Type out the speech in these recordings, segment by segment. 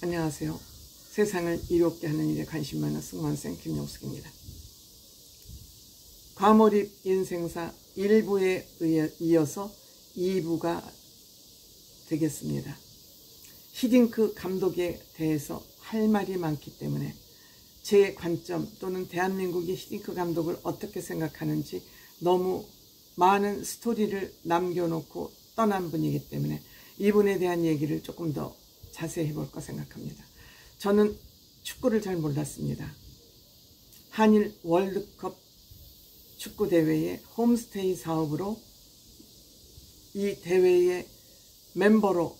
안녕하세요. 세상을 이롭게 하는 일에 관심 많은 승무원생 김용숙입니다. 과몰입 인생사 1부에 이어서 2부가 되겠습니다. 히딩크 감독에 대해서 할 말이 많기 때문에 제 관점 또는 대한민국이 히딩크 감독을 어떻게 생각하는지 너무 많은 스토리를 남겨놓고 떠난 분이기 때문에 이분에 대한 얘기를 조금 더 자세히 해볼까 생각합니다. 저는 축구를 잘 몰랐습니다. 한일 월드컵 축구대회의 홈스테이 사업으로 이 대회에 멤버로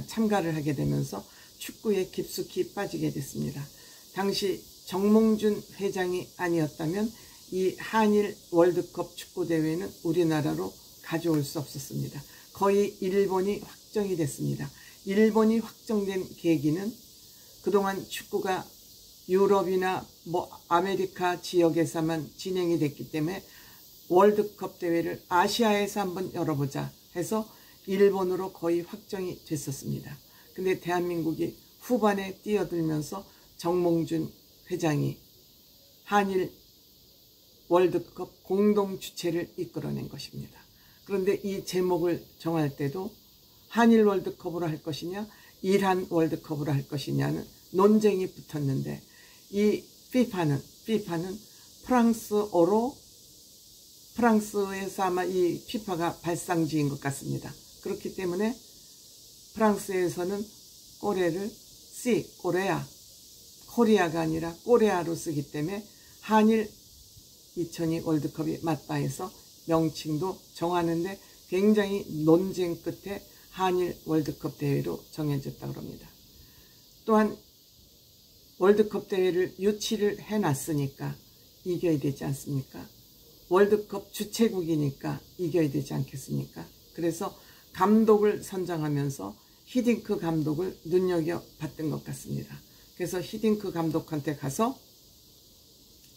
참가를 하게 되면서 축구에 깊숙이 빠지게 됐습니다. 당시 정몽준 회장이 아니었다면 이 한일 월드컵 축구대회는 우리나라로 가져올 수 없었습니다. 거의 일본이 확정이 됐습니다. 일본이 확정된 계기는 그동안 축구가 유럽이나 아메리카 지역에서만 진행이 됐기 때문에 월드컵 대회를 아시아에서 한번 열어보자 해서 일본으로 거의 확정이 됐었습니다. 근데 대한민국이 후반에 뛰어들면서 정몽준 회장이 한일 월드컵 공동 주최를 이끌어낸 것입니다. 그런데 이 제목을 정할 때도 한일 월드컵으로 할 것이냐 일한 월드컵으로 할 것이냐는 논쟁이 붙었는데 이 FIFA는 프랑스어로 프랑스에서 아마 이 FIFA가 발상지인 것 같습니다. 그렇기 때문에 프랑스에서는 꼬레를 꼬레아, 코리아가 아니라 꼬레아로 쓰기 때문에 한일 2002 월드컵이 맞다 해서 명칭도 정하는데 굉장히 논쟁 끝에 한일 월드컵 대회로 정해졌다고 합니다. 또한 월드컵 대회를 유치를 해놨으니까 이겨야 되지 않습니까? 월드컵 주최국이니까 이겨야 되지 않겠습니까? 그래서 감독을 선정하면서 히딩크 감독을 눈여겨봤던 것 같습니다. 그래서 히딩크 감독한테 가서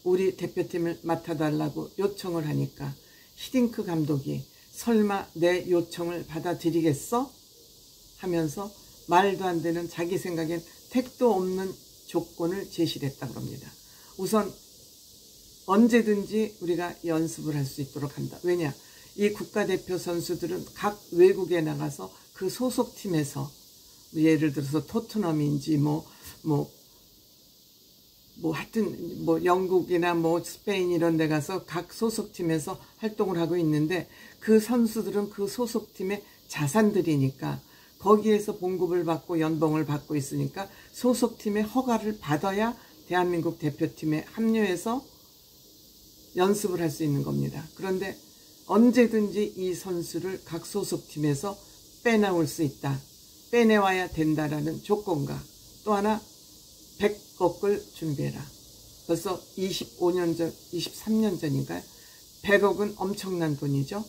우리 대표팀을 맡아달라고 요청을 하니까 히딩크 감독이 설마 내 요청을 받아들이겠어? 하면서 말도 안 되는 자기 생각엔 택도 없는 조건을 제시를 했다고 합니다. 우선 언제든지 우리가 연습을 할 수 있도록 한다. 왜냐? 이 국가대표 선수들은 각 외국에 나가서 그 소속팀에서 예를 들어서 토트넘인지 하여튼 영국이나 스페인 이런 데 가서 각 소속팀에서 활동을 하고 있는데 그 선수들은 그 소속팀의 자산들이니까 거기에서 봉급을 받고 연봉을 받고 있으니까 소속팀의 허가를 받아야 대한민국 대표팀에 합류해서 연습을 할 수 있는 겁니다. 그런데 언제든지 이 선수를 각 소속팀에서 빼나올 수 있다. 빼내와야 된다라는 조건과 또 하나 100억을 준비해라. 벌써 25년 전, 23년 전인가요? 100억은 엄청난 돈이죠.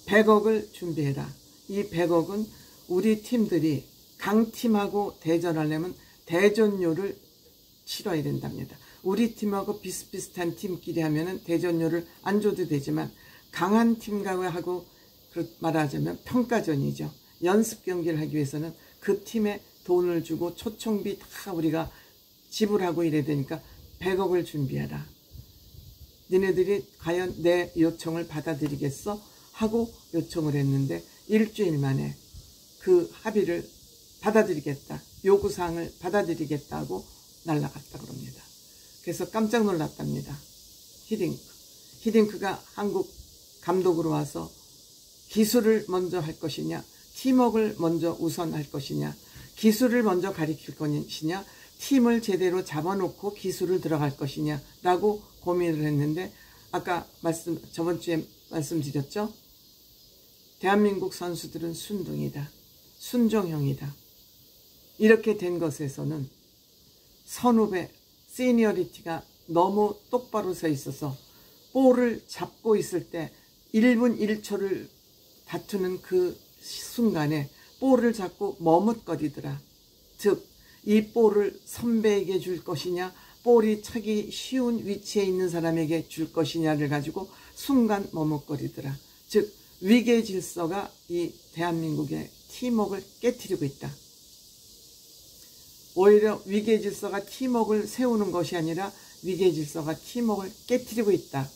100억을 준비해라. 이 100억은 우리 팀들이 강팀하고 대전하려면 대전료를 치러야 된답니다. 우리 팀하고 비슷비슷한 팀끼리 하면은 대전료를 안 줘도 되지만 강한 팀과 하고 말하자면 평가전이죠. 연습 경기를 하기 위해서는 그 팀에 돈을 주고 초청비 다 우리가 지불하고 이래야 되니까 100억을 준비해라. 니네들이 과연 내 요청을 받아들이겠어? 하고 요청을 했는데 일주일 만에 그 합의를 받아들이겠다. 요구사항을 받아들이겠다고 날아갔다고 합니다. 그래서 깜짝 놀랐답니다. 히딩크가 한국 감독으로 와서 기술을 먼저 할 것이냐, 팀워크를 먼저 우선할 것이냐, 기술을 먼저 가리킬 것이냐, 팀을 제대로 잡아놓고 기술을 들어갈 것이냐 라고 고민을 했는데 아까 저번 주에 말씀드렸죠. 대한민국 선수들은 순둥이다. 순종형이다. 이렇게 된 것에서는 선후배, 시니어리티가 너무 똑바로 서 있어서 볼을 잡고 있을 때 1분 1초를 다투는 그 순간에 볼을 잡고 머뭇거리더라. 즉, 이 볼을 선배에게 줄 것이냐, 볼이 차기 쉬운 위치에 있는 사람에게 줄 것이냐를 가지고 순간 머뭇거리더라. 즉, 위계 질서가 이 대한민국의 팀워크를 깨트리고 있다. 오히려 위계질서가 팀워크를 세우는 것이 아니라 위계질서가 팀워크를 깨트리고 있다.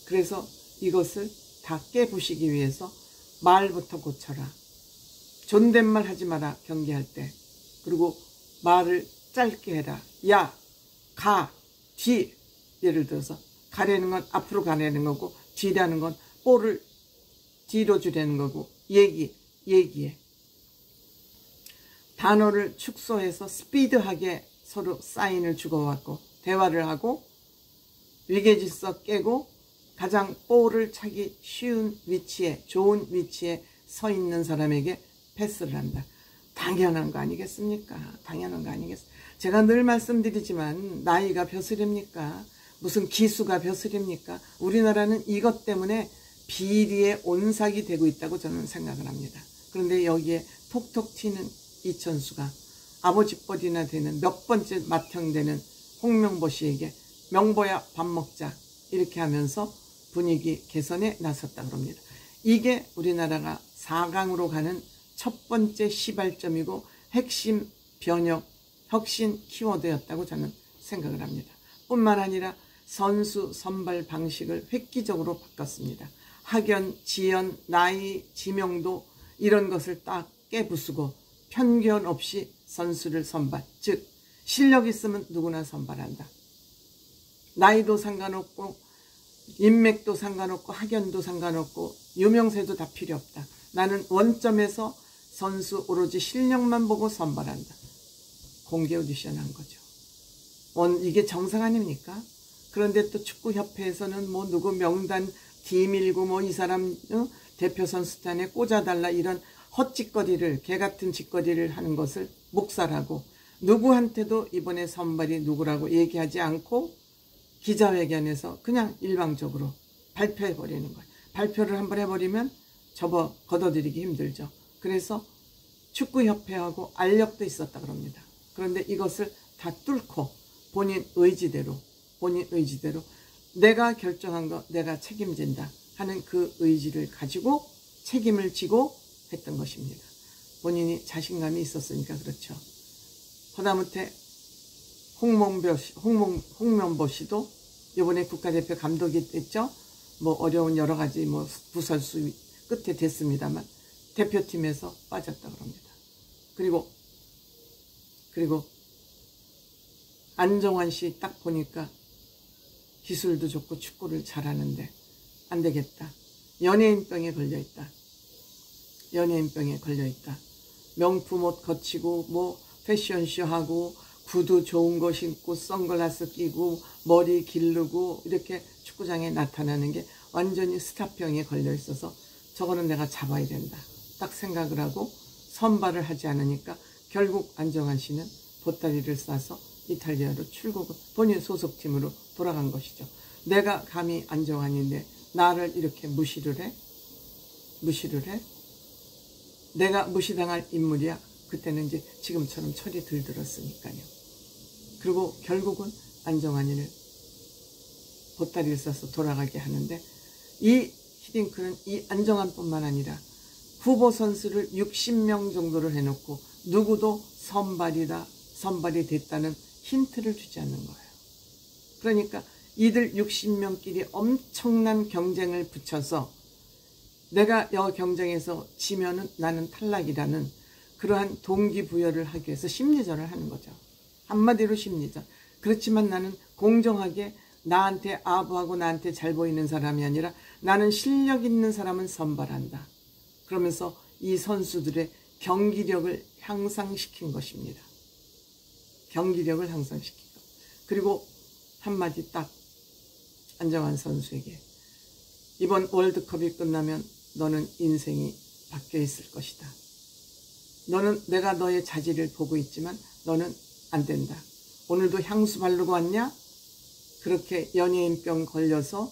그래서 이것을 다 깨부시기 위해서 말부터 고쳐라. 존댓말 하지 마라, 경계할 때. 그리고 말을 짧게 해라. 야, 가, 뒤. 예를 들어서 가려는 건 앞으로 가려는 거고, 뒤라는 건 볼을 뒤로 주려는 거고, 얘기해. 단어를 축소해서 스피드하게 서로 사인을 주고받고 대화를 하고, 위계질서 깨고 가장 볼을 차기 쉬운 위치에, 좋은 위치에 서 있는 사람에게 패스를 한다. 당연한 거 아니겠습니까? 당연한 거 아니겠습니까? 제가 늘 말씀드리지만 나이가 벼슬입니까? 무슨 기수가 벼슬입니까? 우리나라는 이것 때문에 비리의 온삭이 되고 있다고 저는 생각을 합니다. 그런데 여기에 톡톡 튀는 이천수가 아버지뻘이나 되는 몇 번째 맏형 되는 홍명보 씨에게 명보야 밥 먹자 이렇게 하면서 분위기 개선에 나섰다 그럽니다. 이게 우리나라가 4강으로 가는 첫 번째 시발점이고 핵심 변혁, 혁신 키워드였다고 저는 생각을 합니다. 뿐만 아니라 선수 선발 방식을 획기적으로 바꿨습니다. 학연, 지연, 나이, 지명도 이런 것을 딱 깨부수고 편견 없이 선수를 선발, 즉 실력 있으면 누구나 선발한다. 나이도 상관없고 인맥도 상관없고 학연도 상관없고 유명세도 다 필요 없다. 나는 원점에서 선수 오로지 실력만 보고 선발한다. 공개 오디션 한 거죠. 이게 정상 아닙니까? 그런데 또 축구협회에서는 뭐 누구 명단 뒤밀고 뭐 이 사람 대표 선수단에 꽂아달라 이런 헛짓거리를, 개같은 짓거리를 하는 것을 묵살하고 누구한테도 이번에 선발이 누구라고 얘기하지 않고 기자회견에서 그냥 일방적으로 발표해버리는 거예요. 발표를 한번 해버리면 걷어들이기 힘들죠. 그래서 축구협회하고 알력도 있었다 그럽니다. 그런데 이것을 다 뚫고 본인 의지대로 내가 결정한 거 내가 책임진다 하는 그 의지를 가지고 책임을 지고 했던 것입니다. 본인이 자신감이 있었으니까 그렇죠. 하다못해 홍명보 씨도 이번에 국가대표 감독이 됐죠. 뭐 어려운 여러 가지 뭐 부설수 끝에 됐습니다만 대표팀에서 빠졌다 그럽니다. 그리고 안정환 씨 딱 보니까 기술도 좋고 축구를 잘하는데 안 되겠다. 연예인병에 걸려있다. 명품 옷 거치고 뭐 패션쇼 하고 구두 좋은 거 신고 선글라스 끼고 머리 기르고 이렇게 축구장에 나타나는 게 완전히 스타병에 걸려 있어서 저거는 내가 잡아야 된다. 딱 생각을 하고 선발을 하지 않으니까 결국 안정환 씨는 보따리를 싸서 이탈리아로 출국을 본인 소속팀으로 돌아간 것이죠. 내가 감히 안정환인데 나를 이렇게 무시를 해? 내가 무시당할 인물이야? 그때는 이제 지금처럼 철이 들들었으니까요. 그리고 결국은 안정환이를 보따리를 싸서 돌아가게 하는데 이 히딩크는 이 안정환뿐만 아니라 후보 선수를 60명 정도를 해놓고 누구도 선발이 됐다는 힌트를 주지 않는 거예요. 그러니까 이들 60명끼리 엄청난 경쟁을 붙여서 내가 여 경쟁에서 지면은 나는 탈락이라는 그러한 동기부여를 하기 위해서 심리전을 하는 거죠. 한마디로 심리전. 그렇지만 나는 공정하게 나한테 아부하고 나한테 잘 보이는 사람이 아니라 나는 실력 있는 사람은 선발한다. 그러면서 이 선수들의 경기력을 향상시킨 것입니다. 경기력을 향상시킨 것. 그리고 한마디 딱 안정환 선수에게 이번 월드컵이 끝나면 너는 인생이 바뀌어 있을 것이다. 너는 내가 너의 자질을 보고 있지만 너는 안 된다. 오늘도 향수 바르고 왔냐? 그렇게 연예인병 걸려서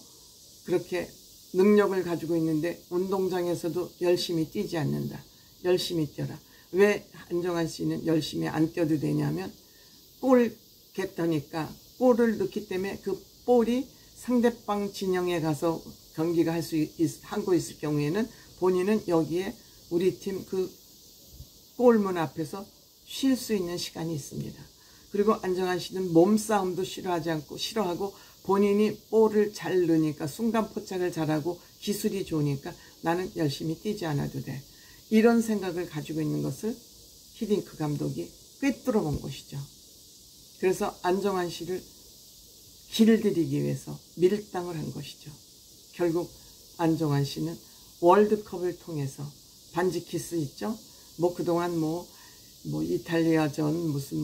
그렇게 능력을 가지고 있는데 운동장에서도 열심히 뛰지 않는다. 열심히 뛰어라. 왜 안정환 씨는 열심히 안 뛰어도 되냐면 골 겟터니까 골을 넣기 때문에 그 볼이 상대방 진영에 가서 경기가 하고 있을 경우에는 본인은 여기에 우리 팀 그 골문 앞에서 쉴 수 있는 시간이 있습니다. 그리고 안정환 씨는 몸싸움도 싫어하고 본인이 볼을 잘 넣으니까 순간 포착을 잘하고 기술이 좋으니까 나는 열심히 뛰지 않아도 돼. 이런 생각을 가지고 있는 것을 히딩크 감독이 꿰뚫어 본 것이죠. 그래서 안정환 씨를 길들이기 위해서 밀당을 한 것이죠. 결국 안정환 씨는 월드컵을 통해서 반지 키스 있죠. 그동안 이탈리아전 무슨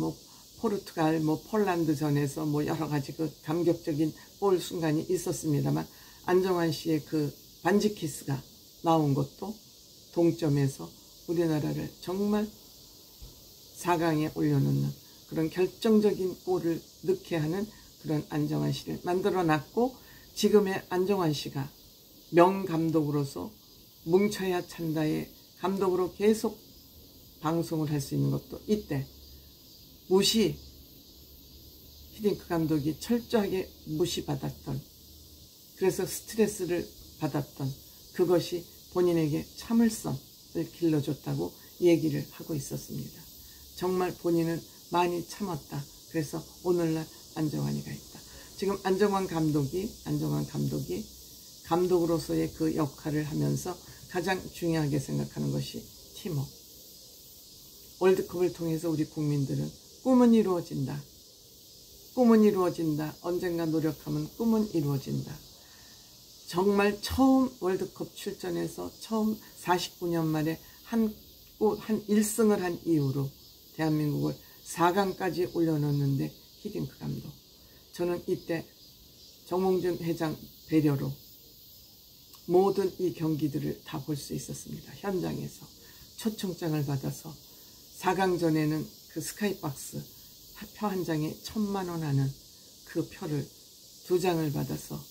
포르투갈 폴란드전에서 여러 가지 그 감격적인 볼 순간이 있었습니다만 안정환 씨의 그 반지 키스가 나온 것도 동점에서 우리나라를 정말 4강에 올려놓는 그런 결정적인 골을 넣게 하는 그런 안정환 씨를 만들어 놨고, 지금의 안정환 씨가 명감독으로서 뭉쳐야 찬다의 감독으로 계속 방송을 할 수 있는 것도 이때 히딩크 감독이 철저하게 무시받았던, 그래서 스트레스를 받았던 그것이 본인에게 참을성을 길러줬다고 얘기를 하고 있었습니다. 정말 본인은 많이 참았다. 그래서 오늘날 안정환이가 있다. 지금 안정환 감독이 감독으로서의 그 역할을 하면서 가장 중요하게 생각하는 것이 팀워크. 월드컵을 통해서 우리 국민들은 꿈은 이루어진다. 언젠가 노력하면 꿈은 이루어진다. 정말 처음 월드컵 출전해서 처음 49년 만에 한 1승을 한 이후로 대한민국을 4강까지 올려놓는데 히딩크 감독. 저는 이때 정몽준 회장 배려로 모든 이 경기들을 다 볼 수 있었습니다. 현장에서 초청장을 받아서 4강전에는 그 스카이박스 표 한 장에 1,000만 원 하는 그 표를 2장을 받아서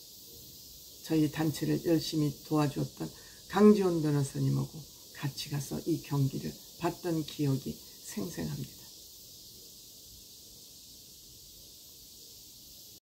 저희 단체를 열심히 도와주었던 강지원 변호사님하고 같이 가서 이 경기를 봤던 기억이 생생합니다.